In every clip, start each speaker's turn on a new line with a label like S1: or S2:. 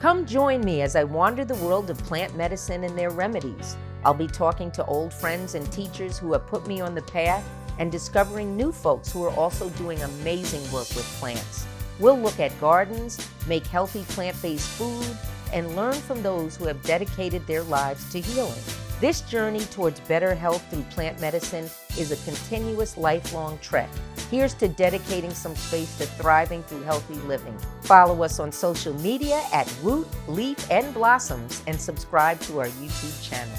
S1: Come join me as I wander the world of plant medicine and their remedies. I'll be talking to old friends and teachers who have put me on the path and discovering new folks who are also doing amazing work with plants. We'll look at gardens, make healthy plant-based food, and learn from those who have dedicated their lives to healing. This journey towards better health through plant medicine is a continuous, lifelong trek. Here's to dedicating some space to thriving through healthy living. Follow us on social media at Root, Leaf, and Blossoms, and subscribe to our YouTube channel.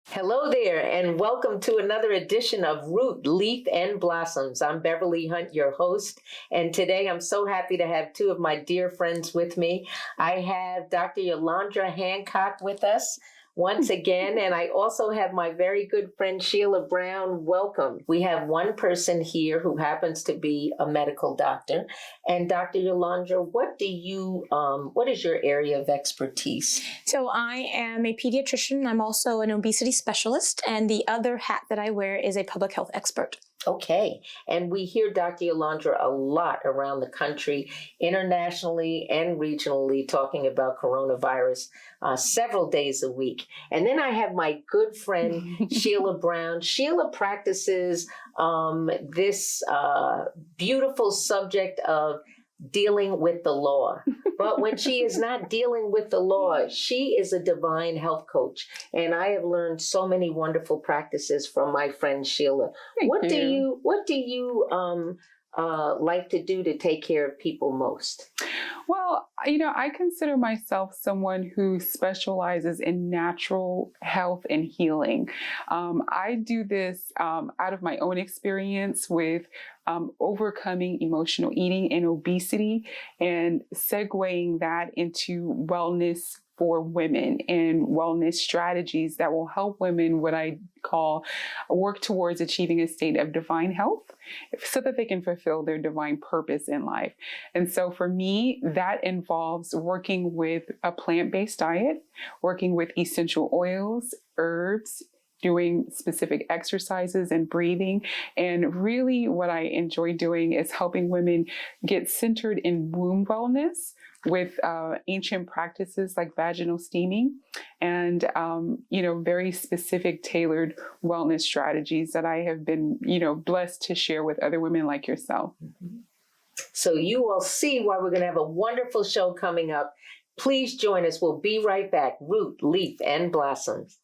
S1: Hello there, and welcome to another edition of Root, Leaf, and Blossoms. I'm Beverly Hunt, your host, and today I'm so happy to have two of my dear friends with me. I have Dr. Yolanda Hancock with us once again, and I also have my very good friend Sheila Brown. Welcome. We have one person here who happens to be a medical doctor. And Dr. Yolanda, what is your area of expertise?
S2: So I am a pediatrician. I'm also an obesity specialist, and the other hat that I wear is a public health expert.
S1: Okay. And we hear Dr. Yolanda a lot around the country, internationally and regionally, talking about coronavirus several days a week. And then I have my good friend, Sheila Brown. Sheila practices this beautiful subject of dealing with the law. But when she is not dealing with the law, she is a divine health coach. And I have learned so many wonderful practices from my friend Sheila. What do you like to do to take care of people most?
S3: Well, I consider myself someone who specializes in natural health and healing. I do this out of my own experience with overcoming emotional eating and obesity and segueing that into wellness for women and wellness strategies that will help women, what I call, work towards achieving a state of divine health so that they can fulfill their divine purpose in life. And so for me, that involves working with a plant-based diet, working with essential oils, herbs, doing specific exercises and breathing. And really what I enjoy doing is helping women get centered in womb wellness with ancient practices like vaginal steaming and, very specific tailored wellness strategies that I have been, blessed to share with other women like yourself.
S1: Mm-hmm. So you will see why we're going to have a wonderful show coming up. Please join us. We'll be right back. Root, Leaf, and Blossoms.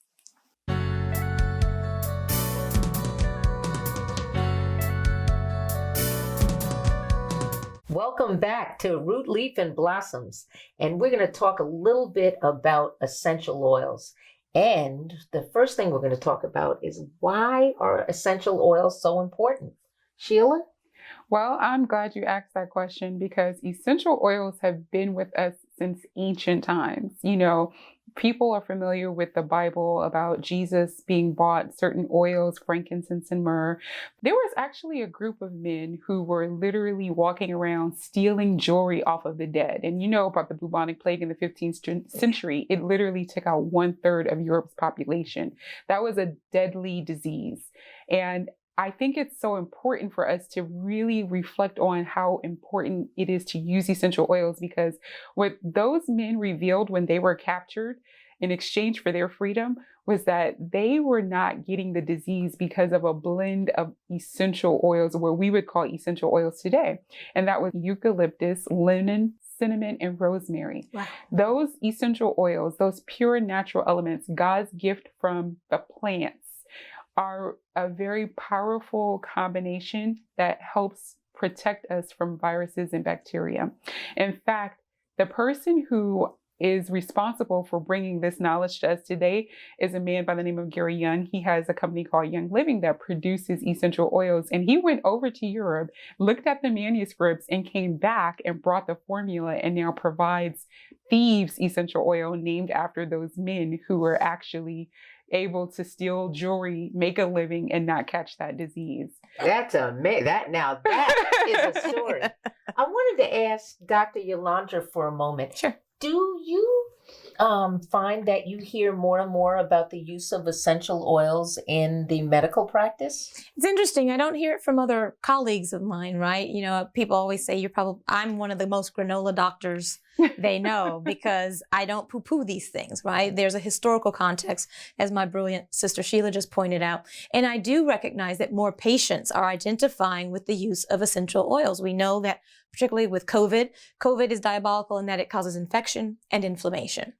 S1: Welcome back to Root, Leaf, and Blossoms. And we're going to talk a little bit about essential oils. And the first thing we're going to talk about is, why are essential oils so important? Sheila?
S3: Well, I'm glad you asked that question because essential oils have been with us since ancient times. People are familiar with the Bible about Jesus being bought certain oils, frankincense and myrrh. There was actually a group of men who were literally walking around stealing jewelry off of the dead. And you know about the bubonic plague in the 15th century. It literally took out 1/3 of Europe's population. That was a deadly disease. And I think it's so important for us to really reflect on how important it is to use essential oils, because what those men revealed when they were captured in exchange for their freedom was that they were not getting the disease because of a blend of essential oils, what we would call essential oils today. And that was eucalyptus, lemon, cinnamon, and rosemary. Wow. Those essential oils, those pure natural elements, God's gift from the plants, are a very powerful combination that helps protect us from viruses and bacteria. In fact, the person who is responsible for bringing this knowledge to us today is a man by the name of Gary Young. He has a company called Young Living that produces essential oils. And he went over to Europe, looked at the manuscripts, and came back and brought the formula and now provides thieves essential oil named after those men who were actually able to steal jewelry, make a living, and not catch that disease.
S1: That's amazing. That is a story. I wanted to ask Dr. Yolanda for a moment.
S3: Sure.
S1: Do you find that you hear more and more about the use of essential oils in the medical practice?
S2: It's interesting. I don't hear it from other colleagues of mine, right? People always say I'm one of the most granola doctors they know because I don't poo-poo these things, right? There's a historical context, as my brilliant sister Sheila just pointed out. And I do recognize that more patients are identifying with the use of essential oils. We know that particularly with COVID is diabolical in that it causes infection and inflammation.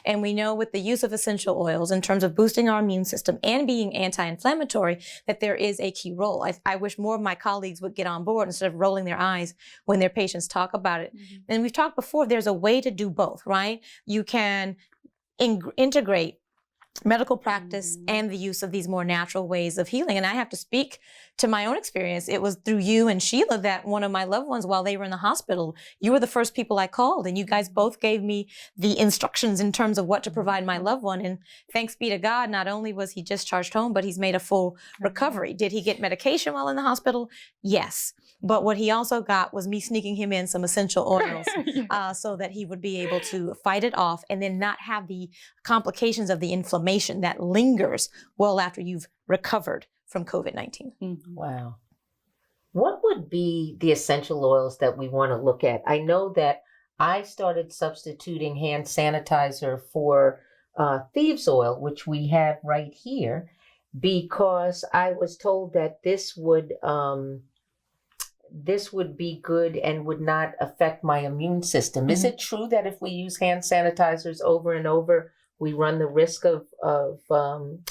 S2: And we know with the use of essential oils in terms of boosting our immune system and being anti-inflammatory, that there is a key role. I wish more of my colleagues would get on board instead of rolling their eyes when their patients talk about it. Mm-hmm. And we've talked before, there's a way to do both, right? You can integrate medical practice and the use of these more natural ways of healing. And I have to speak to my own experience. It was through you and Sheila that one of my loved ones, while they were in the hospital, you were the first people I called, and you guys both gave me the instructions in terms of what to provide my loved one. And thanks be to God, not only was he discharged home, but he's made a full recovery. Did he get medication while in the hospital? Yes. But what he also got was me sneaking him in some essential oils so that he would be able to fight it off and then not have the complications of the inflammation that lingers well after you've recovered from COVID-19.
S1: Mm-hmm. Wow. What would be the essential oils that we want to look at? I know that I started substituting hand sanitizer for thieves oil, which we have right here, because I was told that this would be good and would not affect my immune system. Mm-hmm. Is it true that if we use hand sanitizers over and over, we run the risk of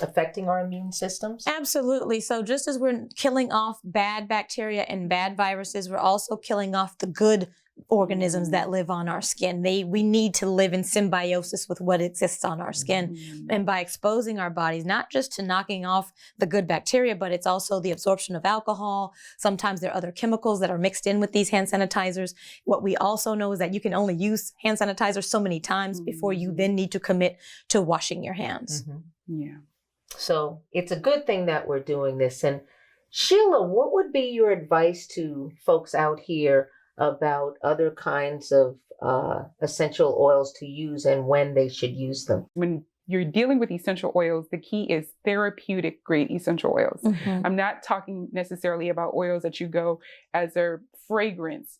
S1: affecting our immune systems?
S2: Absolutely. So just as we're killing off bad bacteria and bad viruses, we're also killing off the good organisms that live on our skin. We need to live in symbiosis with what exists on our skin. And by exposing our bodies, not just to knocking off the good bacteria, but it's also the absorption of alcohol. Sometimes there are other chemicals that are mixed in with these hand sanitizers. What we also know is that you can only use hand sanitizer so many times before you then need to commit to washing your hands.
S3: Mm-hmm. Yeah.
S1: So it's a good thing that we're doing this. And Sheila, what would be your advice to folks out here about other kinds of essential oils to use and when they should use them?
S3: When you're dealing with essential oils, the key is therapeutic grade essential oils. Mm-hmm. I'm not talking necessarily about oils that you go as a fragrance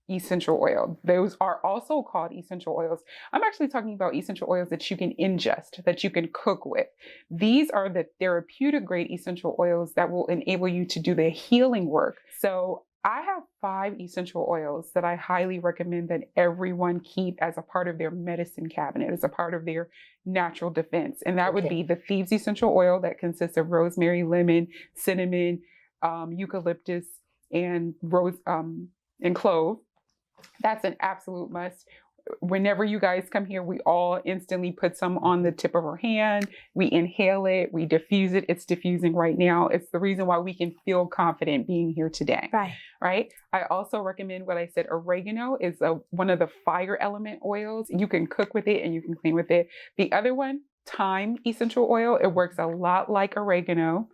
S3: essential oil. Those are also called essential oils. I'm actually talking about essential oils that you can ingest, that you can cook with. These are the therapeutic grade essential oils that will enable you to do the healing work. So I have 5 essential oils that I highly recommend that everyone keep as a part of their medicine cabinet, as a part of their natural defense. And that would be the Thieves essential oil that consists of rosemary, lemon, cinnamon, eucalyptus, and and clove. That's an absolute must. Whenever you guys come here, we all instantly put some on the tip of our hand. We inhale it, we diffuse it. It's diffusing right now. It's the reason why we can feel confident being here today. Right. I also recommend what I said. Oregano is one of the fire element oils. You can cook with it and you can clean with it. The other one, thyme essential oil. It works a lot like oregano.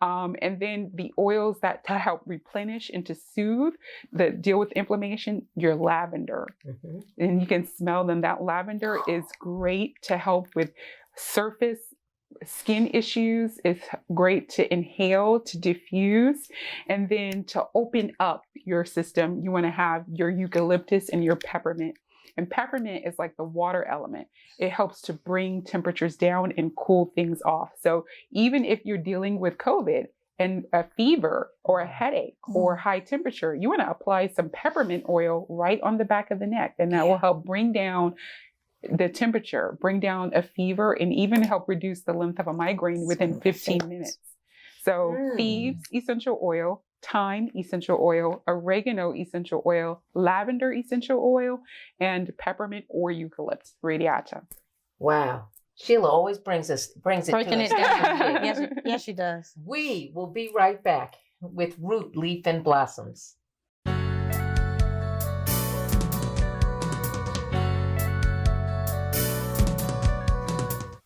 S3: And then the oils that to help replenish and to soothe, that deal with inflammation, your lavender. Mm-hmm. And you can smell them. That lavender is great to help with surface skin issues. It's great to inhale, to diffuse, and then to open up your system. You want to have your eucalyptus and your peppermint. And peppermint is like the water element. It helps to bring temperatures down and cool things off. So even if you're dealing with COVID and a fever or a headache or high temperature, you want to apply some peppermint oil right on the back of the neck. And that will help bring down the temperature, bring down a fever, and even help reduce the length of a migraine within 15 minutes. So Thieves essential oil, thyme essential oil, oregano essential oil, lavender essential oil, and peppermint or eucalyptus radiata.
S1: Wow. Sheila always brings it
S2: Breaking
S1: to
S2: it
S1: us.
S2: down. Yes, she does.
S1: We will be right back with Root, Leaf, and Blossoms.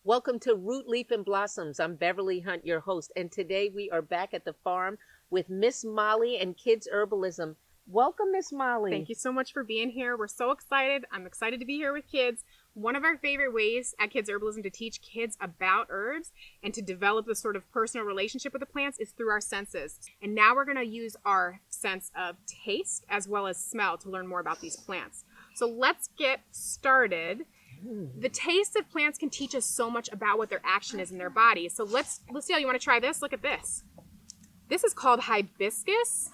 S1: Welcome to Root, Leaf, and Blossoms. I'm Beverly Hunt, your host, and today we are back at the farm with Miss Molly and Kids Herbalism Welcome, Miss Molly.
S4: Thank you so much for being here. We're so excited. I'm excited to be here with kids. One of our favorite ways at Kids Herbalism to teach kids about herbs and to develop the sort of personal relationship with the plants is through our senses. And now we're going to use our sense of taste as well as smell to learn more about these plants. So let's get started. The taste of plants can teach us so much about what their action is in their body. So Lucille, you want to try this? Look at this. This is called hibiscus,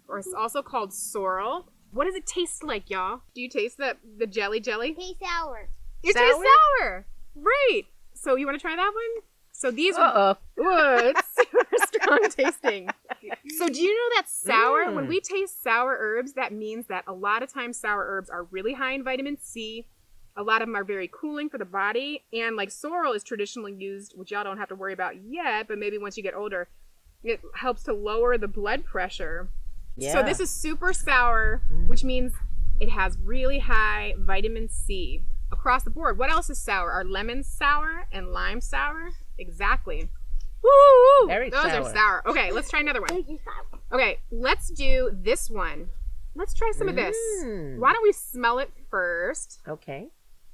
S4: or it's also called sorrel. What does it taste like, y'all? Do you taste the jelly?
S5: Tastes sour.
S4: It tastes sour. Right. So you want to try that one? So these are it's super strong tasting. So do you know that sour, when we taste sour herbs, that means that a lot of times sour herbs are really high in vitamin C. A lot of them are very cooling for the body. And like sorrel is traditionally used, which y'all don't have to worry about yet, but maybe once you get older, it helps to lower the blood pressure. Yeah. So this is super sour, which means it has really high vitamin C across the board. What else is sour? Are lemons sour and lime sour? Exactly. Woo!
S1: Very
S4: Those
S1: sour.
S4: are sour. Okay, let's try another one. Okay, let's do this one. Let's try some of this. Why don't we smell it first?
S1: Okay,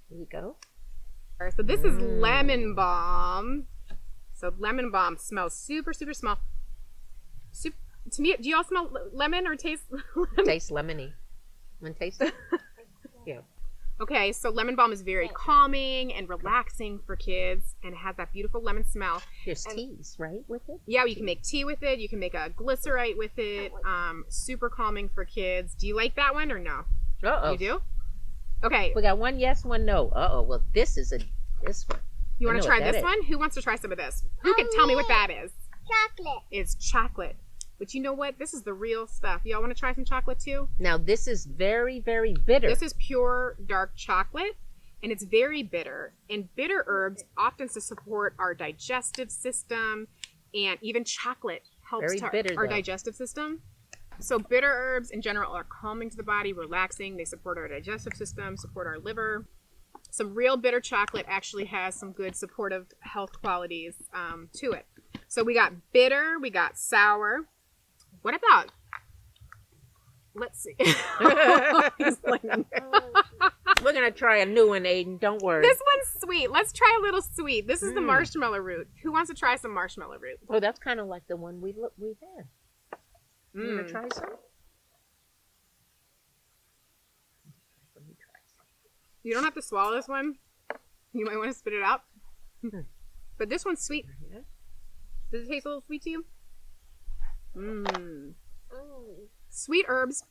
S1: here you go.
S4: So this is lemon balm. So lemon balm smells super, super small. To me, do y'all smell lemon or taste lemon?
S1: Tastes lemony. Want to taste it? Yeah.
S4: Okay, so lemon balm is very calming and relaxing for kids, and it has that beautiful lemon smell.
S1: There's teas, right, with it?
S4: Yeah, you can make tea with it. You can make a glycerite with it. Super calming for kids. Do you like that one or no?
S1: Uh-oh.
S4: You do? Okay.
S1: We got one yes, one no. Uh-oh. Well, this one.
S4: You want to try this
S1: is.
S4: one? Who wants to try some of this? Who can tell me what that is?
S5: Chocolate.
S4: It's chocolate. But you know what? This is the real stuff. Y'all want to try some chocolate too?
S1: Now, this is very, very bitter.
S4: This is pure dark chocolate, and it's very bitter. And bitter herbs often to support our digestive system, and even chocolate helps
S1: Very bitter,
S4: our
S1: though.
S4: digestive system. So bitter herbs in general are calming to the body, relaxing. They support our digestive system, support our liver. Some real bitter chocolate actually has some good supportive health qualities to it. So we got bitter, we got sour. What about, let's see. He's like,
S1: We're going to try a new one, Aiden. Don't worry.
S4: this one's sweet. Let's try a little sweet. This is the marshmallow root. Who wants to try some marshmallow root?
S1: Oh, that's kind of like the one we had. You want to try some? Let me try some.
S4: You don't have to swallow this one. You might want to spit it out. But this one's sweet.
S1: Yeah.
S4: Does it taste a little sweet to you? Sweet herbs.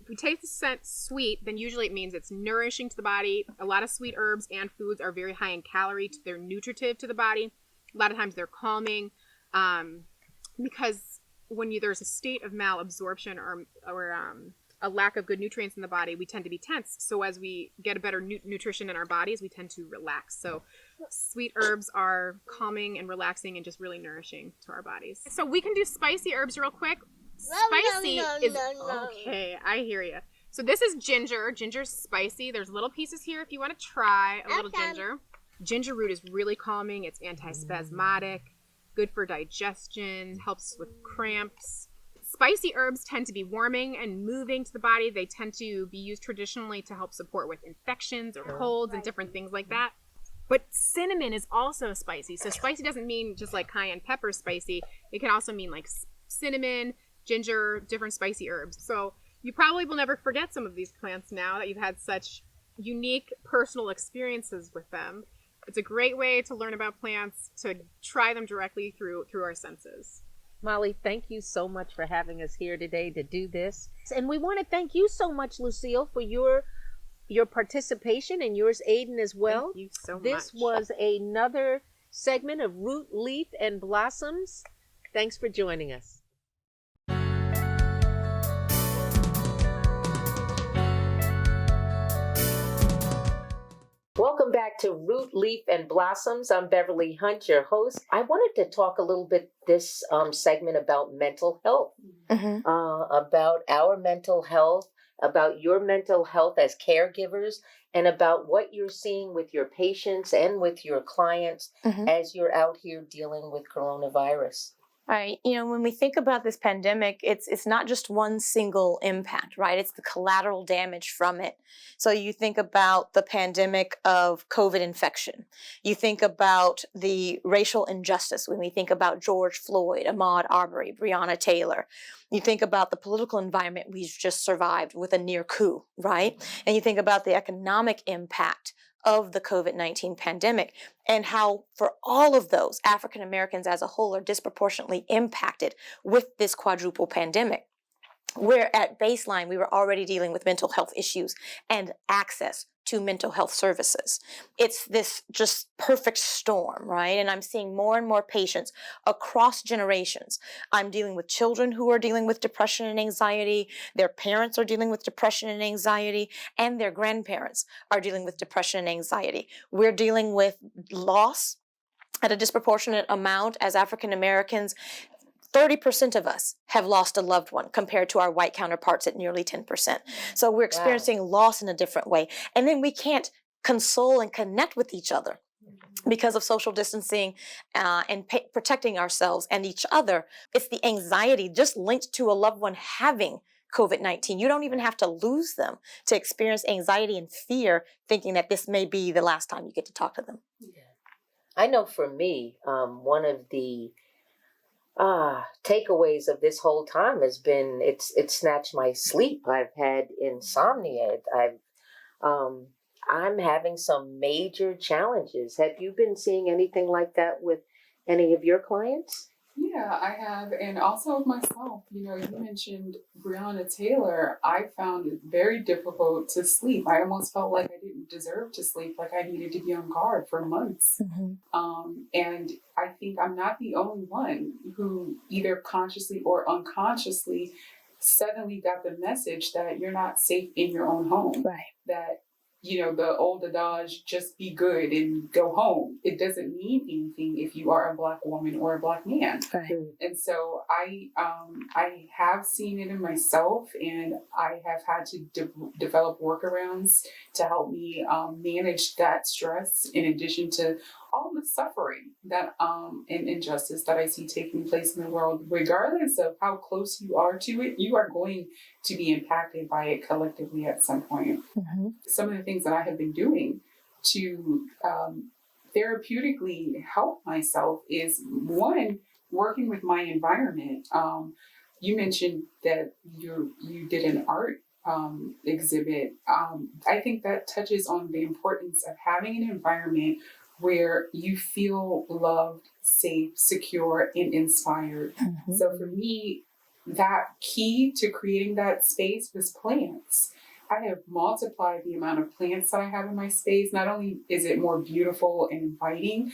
S4: If we taste the scent sweet, then usually it means it's nourishing to the body. A lot of sweet herbs and foods are very high in calorie. They're nutritive to the body. A lot of times they're calming, because when there's a state of malabsorption or a lack of good nutrients in the body, we tend to be tense. So as we get a better nutrition in our bodies, we tend to relax. So sweet herbs are calming and relaxing and just really nourishing to our bodies. So we can do spicy herbs real quick. Spicy is okay. I hear you. So this is ginger. Ginger's spicy. There's little pieces here if you want to try a little ginger. Ginger root is really calming. It's antispasmodic, good for digestion, helps with cramps. Spicy herbs tend to be warming and moving to the body. They tend to be used traditionally to help support with infections or colds and different things like that. But cinnamon is also spicy. So spicy doesn't mean just like cayenne pepper spicy. It can also mean like cinnamon, ginger, different spicy herbs. So you probably will never forget some of these plants now that you've had such unique personal experiences with them. It's a great way to learn about plants, to try them directly through our senses.
S1: Molly, thank you so much for having us here today to do this. And we want to thank you so much, Lucille, for your participation, and yours, Aiden, as well.
S4: Thank you so much.
S1: This was another segment of Root, Leaf, and Blossoms. Thanks for joining us. Welcome back to Root, Leaf, and Blossoms. I'm Beverly Hunt, your host. I wanted to talk a little bit this segment about mental health, about our mental health, about your mental health as caregivers, and about what you're seeing with your patients and with your clients as you're out here dealing with coronavirus.
S2: Right. When we think about this pandemic, it's not just one single impact, right? It's the collateral damage from it. So you think about the pandemic of COVID infection. You think about the racial injustice when we think about George Floyd, Ahmaud Arbery, Breonna Taylor. You think about the political environment we've just survived with a near coup, right? And you think about the economic impact of the COVID-19 pandemic, and how for all of those, African Americans as a whole are disproportionately impacted with this quadruple pandemic. Where at baseline, we were already dealing with mental health issues and access to mental health services. It's this just perfect storm, right? And I'm seeing more and more patients across generations. I'm dealing with children who are dealing with depression and anxiety. Their parents are dealing with depression and anxiety, and their grandparents are dealing with depression and anxiety. We're dealing with loss at a disproportionate amount as African Americans. 30% of us have lost a loved one compared to our white counterparts at nearly 10%. So we're experiencing loss in a different way. And then we can't console and connect with each other because of social distancing and protecting ourselves and each other. It's the anxiety just linked to a loved one having COVID-19. You don't even have to lose them to experience anxiety and fear, thinking that this may be the last time you get to talk to them.
S1: Yeah. I know for me, one of the takeaways of this whole time has been it snatched my sleep. I've had insomnia. I'm having some major challenges. Have you been seeing anything like that with any of your clients?
S3: Yeah, I have, and also myself. You mentioned Breonna Taylor. I found it very difficult to sleep. I almost felt like I didn't deserve to sleep, like I needed to be on guard for months. And I think I'm not the only one who either consciously or unconsciously suddenly got the message that you're not safe in your own home.
S2: Right.
S3: That the old adage, just be good and go home. It doesn't mean anything if you are a Black woman or a Black man.
S2: Right.
S3: And so I have seen it in myself, and I have had to develop workarounds to help me manage that stress, in addition to all the suffering that and injustice that I see taking place in the world. Regardless of how close you are to it, you are going to be impacted by it collectively at some point. Some of the things that I have been doing to therapeutically help myself is, one, working with my environment. You mentioned that you did an art exhibit. I think that touches on the importance of having an environment where you feel loved, safe, secure, and inspired. So for me, that key to creating that space was plants. I have multiplied the amount of plants that I have in my space. Not only is it more beautiful and inviting,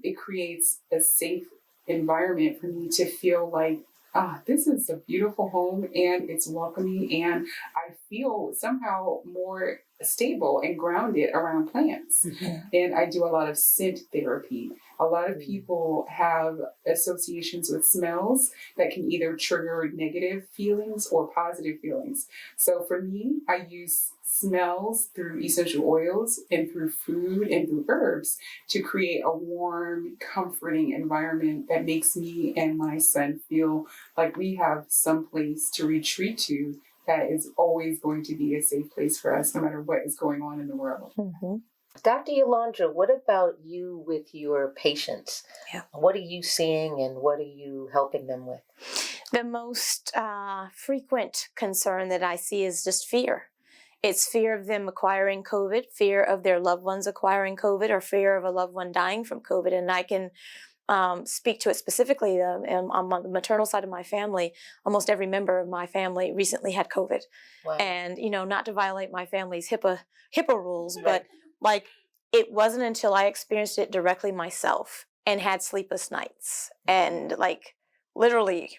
S3: it creates a safe environment for me to feel like, this is a beautiful home and it's welcoming, and I feel somehow more stable and grounded around plants. And I do a lot of scent therapy. A lot of people have associations with smells that can either trigger negative feelings or positive feelings. So for me, I use smells through essential oils and through food and through herbs to create a warm, comforting environment that makes me and my son feel like we have some place to retreat to that is always going to be a safe place for us, no matter what is going on in the world.
S1: Dr. Yolanda, what about you with your patients?
S2: Yeah.
S1: What are you seeing and what are you helping them with?
S2: The most frequent concern that I see is just fear. It's fear of them acquiring COVID, fear of their loved ones acquiring COVID, or fear of a loved one dying from COVID. And I can speak to it specifically. On the maternal side of my family, almost every member of my family recently had COVID.
S1: Wow.
S2: And, not to violate my family's HIPAA rules, but it wasn't until I experienced it directly myself and had sleepless nights. And literally,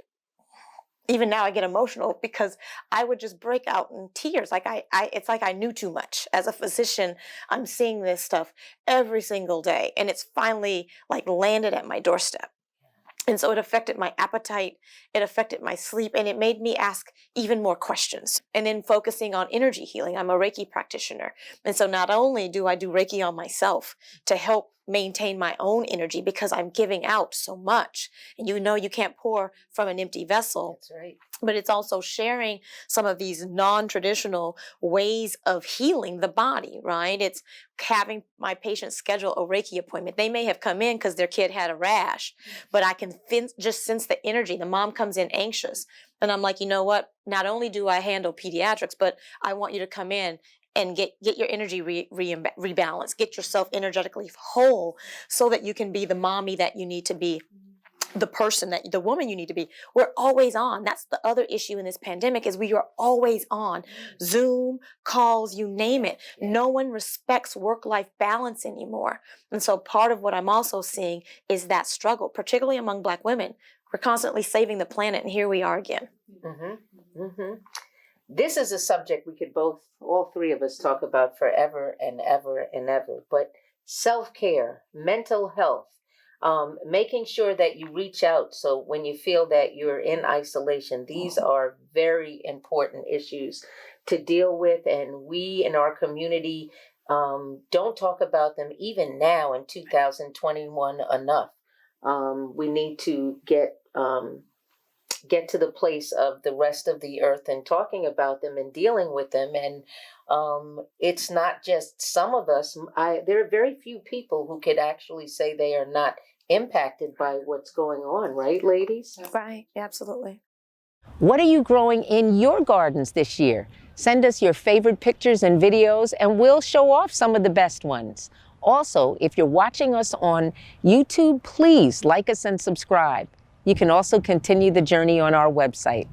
S2: even now I get emotional because I would just break out in tears. It's like I knew too much. As a physician, I'm seeing this stuff every single day, and it's finally landed at my doorstep. And so it affected my appetite, it affected my sleep, and it made me ask even more questions. And then focusing on energy healing. I'm a Reiki practitioner. And so not only do I do Reiki on myself to help maintain my own energy because I'm giving out so much. And you know you can't pour from an empty vessel.
S1: That's right.
S2: But it's also sharing some of these non-traditional ways of healing the body, right? It's having my patients schedule a Reiki appointment. They may have come in because their kid had a rash, but I can just sense the energy. The mom comes in anxious. And I'm like, you know what? Not only do I handle pediatrics, but I want you to come in and get your energy rebalanced, get yourself energetically whole so that you can be the mommy that you need to be, the person that the woman you need to be. We're always on. That's the other issue in this pandemic is we are always on. Zoom, calls, you name it. No one respects work-life balance anymore. And so part of what I'm also seeing is that struggle, particularly among Black women. We're constantly saving the planet, and here we are again.
S1: Mm-hmm. Mm-hmm. This is a subject we could all three of us talk about forever and ever and ever. But self-care, mental health, making sure that you reach out. So when you feel that you're in isolation, these are very important issues to deal with. And we in our community don't talk about them even now in 2021 enough. We need to get to the place of the rest of the earth and talking about them and dealing with them. And it's not just some of us. There are very few people who could actually say they are not impacted by what's going on, right, ladies?
S2: Right, absolutely.
S1: What are you growing in your gardens this year? Send us your favorite pictures and videos, and we'll show off some of the best ones. Also, if you're watching us on YouTube, please like us and subscribe. You can also continue the journey on our website.